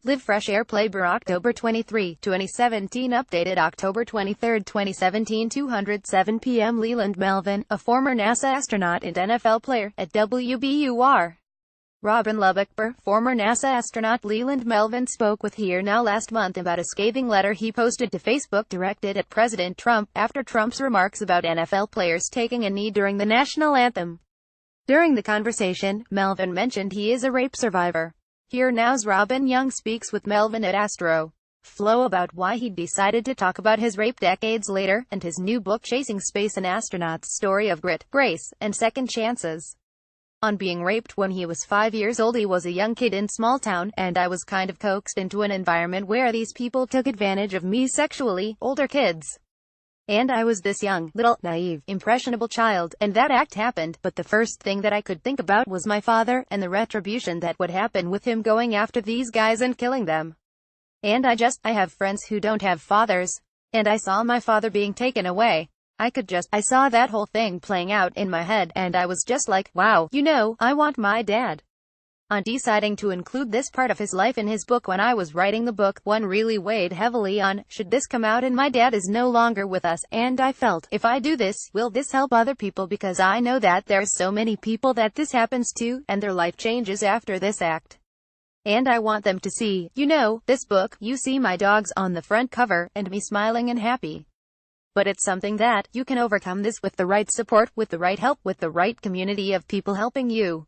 Live Fresh AirPlaywburOctober 23, 2017 Updated October 23, 2017 207 PMLeland Melvin, a former NASA astronaut and NFL player, at WBUR. Robin Lubbockber, former NASA astronaut Leland Melvin spoke with Here Now last month about a scathing letter he posted to Facebook directed at President Trump, after Trump's remarks about NFL players taking a knee during the national anthem. During the conversation, Melvin mentioned he is a rape survivor. Here Now's Robin Young speaks with Melvin at Astro Flow about why he decided to talk about his rape decades later, and his new book Chasing Space: An Astronaut's Story of Grit, Grace, and Second Chances. On being raped when he was 5 years old. He was a young kid in small town, and I was kind of coaxed into an environment where these people took advantage of me sexually, older kids. And I was this young, little, naive, impressionable child, and that act happened, but the first thing that I could think about was my father, and the retribution that would happen with him going after these guys and killing them. And I have friends who don't have fathers. And I saw my father being taken away. I saw that whole thing playing out in my head, and I was just like, wow, I want my dad. On deciding to include this part of his life in his book when I was writing the book, one really weighed heavily on, should this come out and my dad is no longer with us, and I felt, if I do this, will this help other people, because I know that there's so many people that this happens to, and their life changes after this act. And I want them to see, this book, you see my dogs on the front cover, and me smiling and happy. But it's something that, you can overcome this with the right support, with the right help, with the right community of people helping you.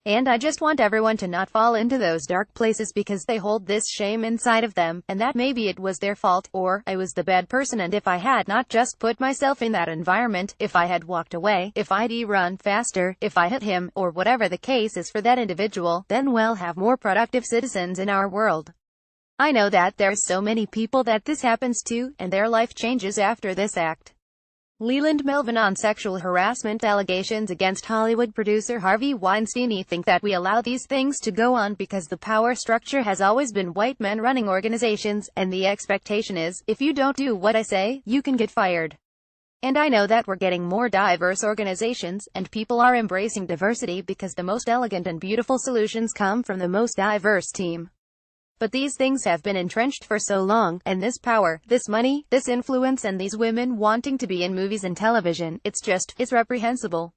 And I just want everyone to not fall into those dark places because they hold this shame inside of them, and that maybe it was their fault, or I was the bad person, and if I had not just put myself in that environment, if I had walked away, if I'd run faster, if I hit him, or whatever the case is for that individual, then we'll have more productive citizens in our world. I know that there's so many people that this happens to, and their life changes after this act. Leland Melvin on sexual harassment allegations against Hollywood producer Harvey Weinstein. I think that we allow these things to go on because the power structure has always been white men running organizations, and the expectation is, if you don't do what I say, you can get fired. And I know that we're getting more diverse organizations, and people are embracing diversity because the most elegant and beautiful solutions come from the most diverse team. But these things have been entrenched for so long, and this power, this money, this influence, and these women wanting to be in movies and television, it's reprehensible.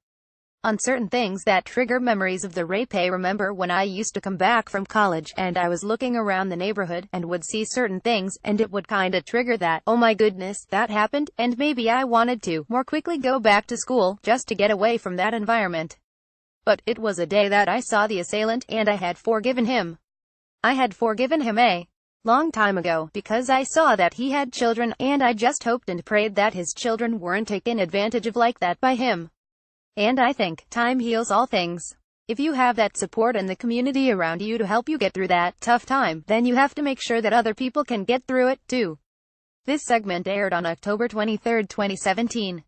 On certain things that trigger memories of the rape. I remember when I used to come back from college, and I was looking around the neighborhood, and would see certain things, and it would kinda trigger that, oh my goodness, that happened, and maybe I wanted to more quickly go back to school, just to get away from that environment. But it was a day that I saw the assailant, and I had forgiven him. I had forgiven him a long time ago, because I saw that he had children, and I just hoped and prayed that his children weren't taken advantage of like that by him. And I think, time heals all things. If you have that support and the community around you to help you get through that tough time, then you have to make sure that other people can get through it, too. This segment aired on October 23, 2017.